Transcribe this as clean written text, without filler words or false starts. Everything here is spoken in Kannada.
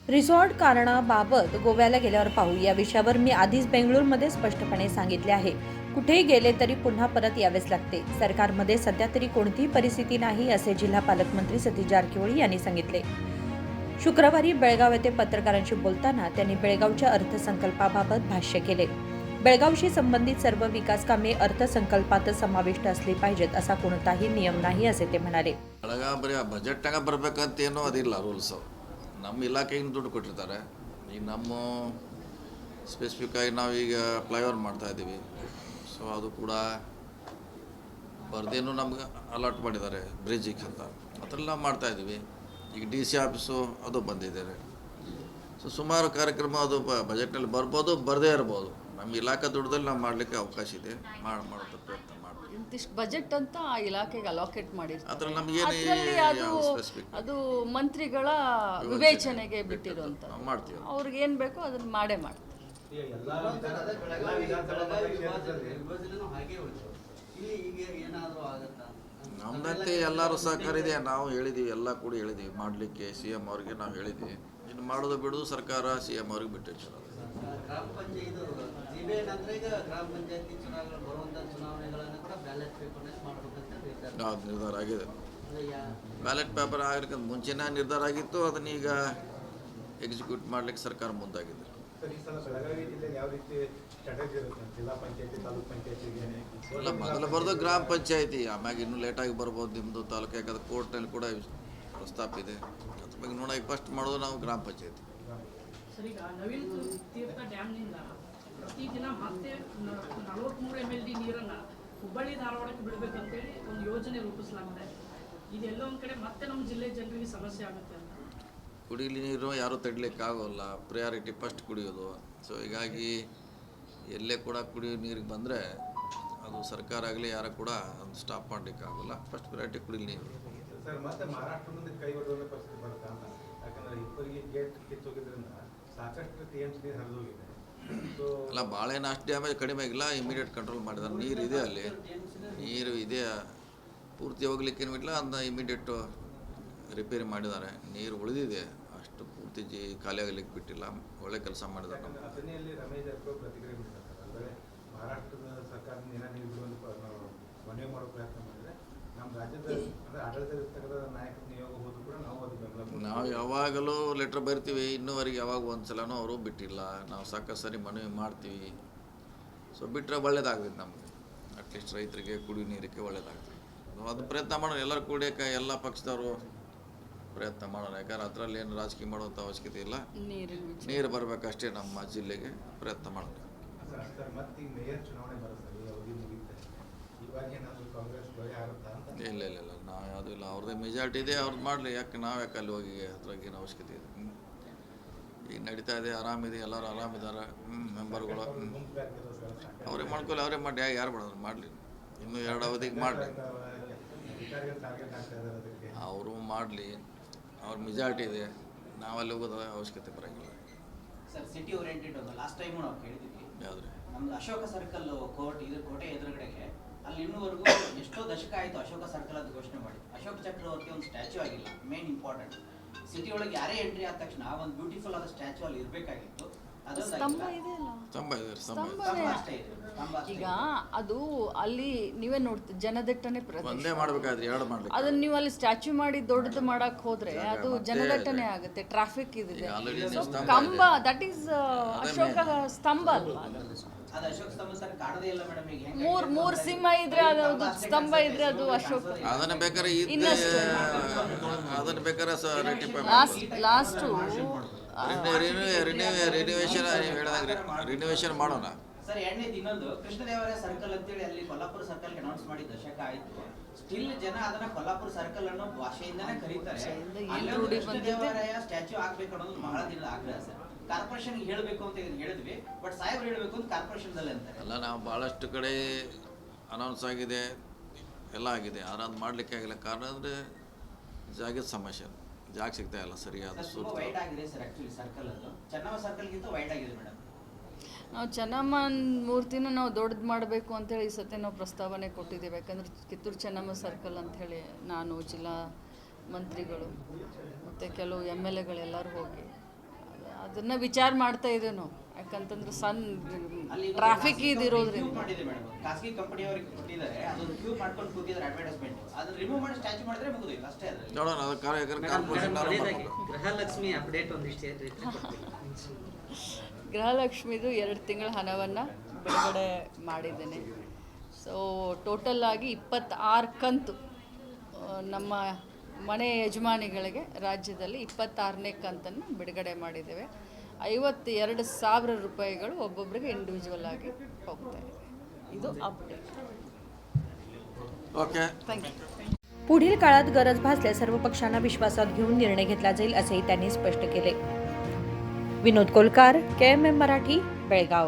रिसॉर्ट कारणाबाबत गोव्याला गेल्यावर पाहू या विषयावर मी आधीच बेंगळुरूमध्ये स्पष्टपणे सांगितले आहे. कुठेही गेले तरी पुन्हा परत यावेच लागते. सरकारमध्ये सध्या तरी कोणतीही परिस्थिती नाही असे जिल्हा पालकमंत्री सतीश जारकिहोळी यांनी सांगितले. शुक्रवारी बेळगाव येथे पत्रकारांशी बोलताना त्यांनी बेळगावच्या अर्थसंकल्पाबाबत भाष्य केले. बेळगावशी संबंधित सर्व विकास कामे अर्थसंकल्पातच समाविष्ट असली पाहिजेत असा कोणताही नियम नाही असे ते म्हणाले. ಬೆಳಗಾವಿ ಬರೀ ಬಜೆಟ್ನಾಗ ಬರ್ಬೇಕಂತೇನೋ ಅದಿಲ್ಲ ರೂಲ್ಸು. ನಮ್ಮ ಇಲಾಖೆಗೆ ದುಡ್ಡು ಕೊಟ್ಟಿರ್ತಾರೆ. ಈಗ ನಮ್ಮ ಸ್ಪೆಸಿಫಿಕ್ಕಾಗಿ ನಾವೀಗ ಫ್ಲೈಓವರ್ ಮಾಡ್ತಾಯಿದ್ದೀವಿ. ಸೊ ಅದು ಕೂಡ ಬರ್ದೇನು ನಮ್ಗೆ ಅಲಾಟ್ ಮಾಡಿದ್ದಾರೆ ಬ್ರಿಡ್ಜಿಗೆ ಅಂತ, ಅದೆಲ್ಲ ಮಾಡ್ತಾಯಿದ್ದೀವಿ. ಈಗ ಡಿ ಸಿ ಆಫೀಸು ಅದು ಬಂದಿದ್ದಾರೆ. ಸೊ ಸುಮಾರು ಕಾರ್ಯಕ್ರಮ ಅದು ಬಜೆಟ್ನಲ್ಲಿ ಬರ್ಬೋದು, ಬರದೇ ಇರ್ಬೋದು. ನಮ್ಮ ಇಲಾಖೆ ದುಡ್ಡದಲ್ಲಿ ನಾವು ಮಾಡಲಿಕ್ಕೆ ಅವಕಾಶ ಇದೆ, ಮಾಡೋದು ಪ್ರಯತ್ನ ಮಾಡ್ತೀವಿ. ಇಂತಿಷ್ಟು ಬಜೆಟ್ ಅಂತ ಆ ಇಲಾಖೆಗೆ ಅಲೋಕೇಟ್ ಮಾಡಿರ್ತಾರೆ. ಅದ್ರಲ್ಲಿ ನಮಗೇನು ಸ್ಪೆಸಿಫಿಕ್ ಅದು ಮಂತ್ರಿಗಳ ವಿವೇಚನೆಗೆ ಬಿಟ್ಟಿರುವಂತ ಮಾಡ್ತೀವಿ. ಅವ್ರಿಗೆ ಏನು ಬೇಕೋ ಅದನ್ನ ಮಾಡೇ ಮಾಡ್ತಾರೆ. ನಮ್ಮದಂತೆ ಎಲ್ಲರೂ ಸಹಕಾರ ಇದೆ. ನಾವು ಹೇಳಿದ್ದೀವಿ, ಎಲ್ಲ ಕೂಡ ಹೇಳಿದ್ದೀವಿ ಮಾಡಲಿಕ್ಕೆ. ಸಿ ಎಮ್ ಅವ್ರಿಗೆ ನಾವು ಹೇಳಿದ್ದೀವಿ. ಇನ್ನು ಮಾಡೋದು ಬಿಡೋದು ಸರ್ಕಾರ ಸಿ ಎಮ್ ಅವ್ರಿಗೆ ಬಿಟ್ಟಿರ್ತಾರೆ. ಗ್ರಾಮ ಪಂಚಾಯತ್ ಈಗ ಗ್ರಾಮ ಪಂಚಾಯತಿ ಚುನಾವಣೆ ಬರುವಂಥ ಚುನಾವಣೆಗಳನ್ನು ಕೂಡ ಬ್ಯಾಲೆಟ್ ಪೇಪರ್ನಲ್ಲಿ ಮಾಡಬೇಕಂತ ನಿರ್ಧಾರ ಆಗಿದೆ. ಬ್ಯಾಲೆಟ್ ಪೇಪರ್ ಆಗಿರ್ಕ ಮುಂಚೆನೇ ನಿರ್ಧಾರ ಆಗಿತ್ತು. ಅದನ್ನೀಗ ಎಕ್ಸಿಕ್ಯೂಟ್ ಮಾಡಲಿಕ್ಕೆ ಸರ್ಕಾರ ಮುಂದಾಗಿದೆ. ಇಲ್ಲ, ಮೊದಲು ಬರೋದು ಗ್ರಾಮ ಪಂಚಾಯತಿ, ಆಮ್ಯಾಗ ಇನ್ನೂ ಲೇಟಾಗಿ ಬರ್ಬೋದು ನಿಮ್ಮದು ತಾಲೂಕು. ಯಾಕಂದ್ರೆ ಕೋರ್ಟ್ನಲ್ಲಿ ಕೂಡ ಪ್ರಸ್ತಾಪ ಇದೆ. ಅದ್ರ ಬಗ್ಗೆ ನೋಡೋಕೆ ಫಸ್ಟ್ ಮಾಡೋದು ನಾವು ಗ್ರಾಮ ಪಂಚಾಯತಿ. ಸರ್, ಈಗ ನವೀನ್ ತೀರ್ಥ ಡ್ಯಾಮ್ನಿಂದ ಪ್ರತಿದಿನ ಮತ್ತೆ 43 MLD ನೀರನ್ನು ಹುಬ್ಬಳ್ಳಿ ಧಾರವಾಡಕ್ಕೆ ಬಿಡಬೇಕಂತೇಳಿ ಒಂದು ಯೋಜನೆ ರೂಪಿಸಲಾಗಿದೆ. ಇದೆಲ್ಲೋ ಒಂದು ಕಡೆ ಮತ್ತೆ ನಮ್ಮ ಜಿಲ್ಲೆ ಜನರಿಗೆ ಸಮಸ್ಯೆ ಆಗುತ್ತೆ ಅಂತ. ಕುಡಿಯಲಿ ನೀರು ಯಾರೂ ತಡಲಿಕ್ಕಾಗೋಲ್ಲ. ಪ್ರಿಯಾರಿಟಿ ಫಸ್ಟ್ ಕುಡಿಯೋದು. ಸೊ ಹೀಗಾಗಿ ಎಲ್ಲೇ ಕೂಡ ಕುಡಿಯೋ ನೀರಿಗೆ ಬಂದರೆ ಅದು ಸರ್ಕಾರ ಆಗಲಿ ಯಾರು ಕೂಡ ಅದು ಸ್ಟಾಪ್ ಮಾಡಲಿಕ್ಕಾಗೋಲ್ಲ. ಫಸ್ಟ್ ಪ್ರಿಯಾರಿಟಿ ಕುಡಿಯಲಿ ನೀರು. ಸರ್, ಮತ್ತೆ ಮಹಾರಾಷ್ಟ್ರದಿಂದ ಕೈ ಹೊಡೆದ ಪರಿಸ್ಥಿತಿ ಬರುತ್ತೆ ಅಂತ. ಯಾಕಂದರೆ ಇಬ್ಬರಿಗೆ ಗೇಟ್ ಕಿತ್ತೋಗಿದ್ರಿಂದ ಸಾಕಷ್ಟು TMC ನೀರು ಹರಿದೋಗಿದೆ. ಸೊ ಅಲ್ಲ, ಭಾಳೇನು ಅಷ್ಟು ಡ್ಯಾಮೇಜ್ ಕಡಿಮೆ ಆಗಿಲ್ಲ. ಇಮಿಡಿಯೇಟ್ ಕಂಟ್ರೋಲ್ ಮಾಡಿದ್ದಾರೆ. ನೀರು ಇದೆ, ಅಲ್ಲಿ ನೀರು ಇದೆ, ಪೂರ್ತಿ ಹೋಗ್ಲಿಕ್ಕೇನು ಬಿಡಲ್ಲ. ಅದನ್ನ ಇಮಿಡಿಯೇಟು ರಿಪೇರಿ ಮಾಡಿದ್ದಾರೆ. ನೀರು ಉಳಿದಿದೆ, ಅಷ್ಟು ಪೂರ್ತಿ ಖಾಲಿ ಆಗಲಿಕ್ಕೆ ಬಿಟ್ಟಿಲ್ಲ. ಒಳ್ಳೆ ಕೆಲಸ ಮಾಡಿದ್ದಾರೆ. ನಮ್ಮ ಅಥಣಿಯಲ್ಲಿ ರಮೇಶ್ ಜಾರಕಿಹೊಳಿ ಪ್ರತಿಕ್ರಿಯೆ ಬಿಡ್ತಾರೆ. ಅಂದರೆ ಮಹಾರಾಷ್ಟ್ರದ ಸರ್ಕಾರದಿಂದ ಏನಾರು ನೀರು ಬಿಡುವಂಥ ಮನವಿ ಮಾಡೋ ಪ್ರಯತ್ನ ಮಾಡಿದರೆ ನಮ್ಮ ರಾಜ್ಯದ ಅಂದರೆ ಆಡಳಿತದ ನಾಯಕರ ನಿಯೋಗ ಹೋದ್ರು ಕೂಡ ನಾವು ಅದು ಬೆಂಬಲ. ನಾವು ಯಾವಾಗಲೂ ಲೆಟ್ರ್ ಬರ್ತೀವಿ. ಇನ್ನೂವರೆಗೆ ಯಾವಾಗ ಒಂದು ಸಲನೂ ಅವರು ಬಿಟ್ಟಿಲ್ಲ. ನಾವು ಸಾಕಷ್ಟು ಸರಿ ಮನವಿ ಮಾಡ್ತೀವಿ. ಸೊ ಬಿಟ್ಟರೆ ಒಳ್ಳೇದಾಗ್ತದೆ ನಮಗೆ. ಅಟ್ಲೀಸ್ಟ್ ರೈತರಿಗೆ ಕುಡಿಯೋ ನೀರಿಗೆ ಒಳ್ಳೇದಾಗ್ತದೆ. ಅದು ಪ್ರಯತ್ನ ಮಾಡೋಣ. ಎಲ್ಲರೂ ಕುಡಿಯೋಕ್ಕೆ ಎಲ್ಲ ಪಕ್ಷದವರು ಪ್ರಯತ್ನ ಮಾಡೋಣ. ಯಾಕಂದ್ರೆ ಅದರಲ್ಲಿ ಏನು ರಾಜಕೀಯ ಮಾಡುವಂಥ ಅವಶ್ಯಕತೆ ಇಲ್ಲ. ನೀರು ಬರಬೇಕಷ್ಟೇ ನಮ್ಮ ಜಿಲ್ಲೆಗೆ. ಪ್ರಯತ್ನ ಮಾಡೋಣ. ಸರ್, ಮತ್ತೆ ಈಗ ಮೇಯರ್ ಚುನಾವಣೆ ಬರುತ್ತೆ, ಈ ಅವಧಿ ಮುಗಿಯುತ್ತೆ. ಇವಾಗ ಏನಾದರೂ ಕಾಂಗ್ರೆಸ್ ಬಗೆ ಆಗುತ್ತಾ ಅಂತ? ಇಲ್ಲ ಇಲ್ಲ ಇಲ್ಲ, ನಾವು ಯಾವುದೂ ಇಲ್ಲ. ಅವ್ರದ್ದೇ ಮೆಜಾರಿಟಿ ಇದೆ, ಅವ್ರದ್ದು ಮಾಡಲಿ. ನಾವು ಯಾಕೆ ಅಲ್ಲಿ ಹೋಗಿ ಅದ್ರಾಗ ಏನು ಅವಶ್ಯಕತೆ ಇದೆ? ಈಗ ನಡೀತಾ ಇದೆ, ಆರಾಮಿದೆ, ಎಲ್ಲರೂ ಆರಾಮಿದ್ದಾರೆ. ಮೆಂಬರ್ಗಳು ಅವ್ರಿಗೆ ಮಾಡ್ಕೊಳ್ಳಿ, ಅವರೇ ಮಾಡಿ. ಯಾರು ಮಾಡೋದು ಮಾಡಲಿ. ಇನ್ನೂ 2 ಅವಧಿಗೆ ಮಾಡಲಿ, ಅವರು ಮಾಡಲಿ. ಅವ್ರ ಮೆಜಾರಿಟಿ ಇದೆ, ನಾವಲ್ಲಿ ಹೋಗೋದು ಅವಶ್ಯಕತೆ ಬರೋಂಗಿಲ್ಲ. Sir, city oriented last time ನಾವು ಕೇಳಿದ್ವಿ. ಯಾವುದ್ರಿ? ನಮ್ದು ಅಶೋಕ ಸರ್ಕಲ್ ಕೋಟೆ ಎದುರುಗಡೆಗೆ ಅಲ್ಲಿ ಇನ್ನೂವರೆಗೂ ಎಷ್ಟೋ ದಶಕ ಆಯಿತು ಅಶೋಕ ಸರ್ಕಲ್ ಅಂತ ಘೋಷಣೆ ಮಾಡಿ. ಅಶೋಕ ಚಕ್ರವರ್ತಿ ಒಂದು ಸ್ಟ್ಯಾಚ್ಯೂ ಆಗಿಲ್ಲ. ಮೇನ್ ಇಂಪಾರ್ಟೆಂಟ್, ಸಿಟಿ ಒಳಗೆ ಯಾರೇ ಎಂಟ್ರಿ ಆದ ತಕ್ಷಣ ಒಂದು ಬ್ಯೂಟಿಫುಲ್ ಆದ ಸ್ಟ್ಯಾಚ್ಯೂ ಅಲ್ಲಿ ಇರಬೇಕಾಗಿತ್ತು. ಸ್ತಂಭ ಇದೆ ಅಲ್ಲ, ಈಗ ಅದು ಅಲ್ಲಿ ನೀವೇ ನೋಡ್ತೀವಿ ಜನದಟ್ಟಣೆ ಒಂದೇ ಮಾಡಬೇಕಾದ್ರೆ 2 ಮಾಡಲಿಕ್ಕೆ. ಅದನ್ನ ನೀವು ಅಲ್ಲಿ ಸ್ಟ್ಯಾಚ್ಯೂ ಮಾಡಿ ದೊಡ್ಡದು ಮಾಡಕ್ ಹೋದ್ರೆ ಅದು ಜನದಟ್ಟಣೆ ಆಗುತ್ತೆ, ಟ್ರಾಫಿಕ್ ಇದೆ. ಕಂಬ ದಟ್ ಈಸ್ ಅಶೋಕ ಸ್ತಂಭ ಅಲ್ವಾ? ಅದು ಅಶೋಕ ಸ್ತಂಭ ಸರ್ ಕಾಣದೇ ಇಲ್ಲ ಮೇಡಮ್. ಈಗ ಮೂರ್ ಸಿಂಹ ಇದ್ರೆ ಅದು ಸ್ತಂಭ ಇದ್ರೆ ಅದು ಅಶೋಕ. ಅದನ್ನ ಬೇಕಾದ್ರೆ ಅದನ್ನ ಬೇಕಾದ್ರೆ ಲಾಸ್ಟು ರಿನೋವೇಷನ್ ಮಾಡೋಣ ಸರ್. ಎರಡನೇದು ಇನ್ನೊಂದು ಕೃಷ್ಣದೇವರಾಯ ಸರ್ಕಲ್ ಅಂತೇಳಿ ಅಲ್ಲಿ ಕೊಲ್ಲಾಪುರ ಸರ್ಕಲ್ ಅನೌನ್ಸ್ ಮಾಡಿ ದಶಕ ಆಯ್ತು. ಸ್ಟಿಲ್ ಜನ ಅದನ್ನ ಕೊಲ್ಲಾಪುರ ಸರ್ಕಲ್ ಅನ್ನೋ ಭಾಷೆಯಿಂದಾನೇ ಕರೀತಾರೆ. ಕೃಷ್ಣದೇವರಾಯ ಸ್ಟ್ಯಾಚ್ಯೂ ಆಗ್ಬೇಕು ಅನ್ನೋದು ಬಹಳ ದಿನದ ಆಗ್ರಹ ಸರ್. ಕಾರ್ಪೊರೇಷನ್ ಹೇಳಬೇಕು ಅಂತ ಹೇಳಿದ್ವಿ, ಬಟ್ ಸಾಹೇಬ್ರು ಹೇಳಬೇಕು ಅಂತ ಕಾರ್ಪೊರೇಷನ್ದಲ್ಲಿ ಅಂತಾರೆ. ಅಲ್ಲ, ನಾವು ಭಾಳಷ್ಟು ಕಡೆ ಅನೌನ್ಸ್ ಆಗಿದೆ, ಎಲ್ಲ ಆಗಿದೆ. ಆದ್ರೆ ಅದು ಮಾಡಲಿಕ್ಕೆ ಆಗಿಲ್ಲ. ಕಾರಣ ಅಂದರೆ ಜಾಗದ ಸಮಸ್ಯೆ. ಜಾಗ ಸಿಗ್ತಾ ಇಲ್ಲ ಸರಿಯಾದ. ವೈಡ್ ಆಗಿದೆ ಸರ್. ಆಕ್ಚುಲಿ ಸರ್ಕಲ್ ಅದು ಚೆನ್ನಮ್ಮ ಸರ್ಕಲ್ಗಿಂತ ವೈಡ್ ಆಗಿದೆ ಮೇಡಮ್. ನಾವು ಚೆನ್ನಮ್ಮನ ಮೂರ್ತಿನ ನಾವು ದೊಡ್ಡದು ಮಾಡಬೇಕು ಅಂತೇಳಿ ಈ ಸತಿ ನಾವು ಪ್ರಸ್ತಾವನೆ ಕೊಟ್ಟಿದ್ದೇವೆ. ಯಾಕಂದರೆ ಕಿತ್ತೂರು ಚೆನ್ನಮ್ಮ ಸರ್ಕಲ್ ಅಂಥೇಳಿ ನಾನು, ಜಿಲ್ಲಾ ಮಂತ್ರಿಗಳು ಮತ್ತು ಕೆಲವು MLAಗಳೆಲ್ಲರೂ ಹೋಗಿ ಅದನ್ನ ವಿಚಾರ ಮಾಡ್ತಾ ಇದ್ದೇವೆ ನಾವು, ಯಾಕಂತಂದ್ರೆ ಸಣ್ಣ ಅಲ್ಲಿ ಟ್ರಾಫಿಕ್ ಇದಿರೋದ್ರಿಂದ. ಕ್ಯೂ ಮಾಡಿದೆ ಮೇಡಮ್, ಖಾಸಗಿ ಕಂಪನಿಯವರಿಗೆ ಕೊಟ್ಟಿದ್ದಾರೆ, ಅದೊಂದು ಕ್ಯೂ ಮಾಡ್ಕೊಂಡು ಕೂತಿದ್ದಾರೆ ಅಡ್ವರ್ಟೈಸ್ಮೆಂಟ್, ಅದನ್ನ ರಿಮೂವ್ ಮಾಡಿ ಸ್ಟ್ಯಾಚು ಮಾಡಿದ್ರೆ ಮುಗಿದಿಲ್ಲ ಅಷ್ಟೇ. ಅದರಲ್ಲಿ ನೋಡೋಣ, ಅದು ಕಾರ್ಪೊರೇಷನ್ ಗೃಹಲಕ್ಷ್ಮಿ ಅಪ್ಡೇಟ್ ಒಂದಿಷ್ಟು ಗೃಹಲಕ್ಷ್ಮಿದು 2 ತಿಂಗಳ ಹಣವನ್ನು ಬಿಡುಗಡೆ ಮಾಡಿದ್ದೇನೆ. ಸೊ ಟೋಟಲ್ ಆಗಿ 26 ಕಂತು ನಮ್ಮ ಮನೆ ಯಜಮಾನಿಗಳಿಗೆ ರಾಜ್ಯದಲ್ಲಿ 26ನೇ ಕಂತನ್ನು ಬಿಡುಗಡೆ ಮಾಡಿದ್ದೇವೆ. 52,000 ರೂಪಾಯಿಗಳು ಒಬ್ಬೊಬ್ಬರಿಗೆ ಇಂಡಿವಿಜುವಲ್ ಆಗಿ ಹೋಗ್ತಾ ಇದೆ. ಇದು ಅಪ್ಡೇಟ್. ओके. Thank you. पुढील काळात गरज भासल्यास सर्व पक्षांना विश्वासात घेऊन निर्णय घेतला जाईल असेही त्यांनी स्पष्ट केले. विनोद कोलकार, KMM मराठी, बेळगाव.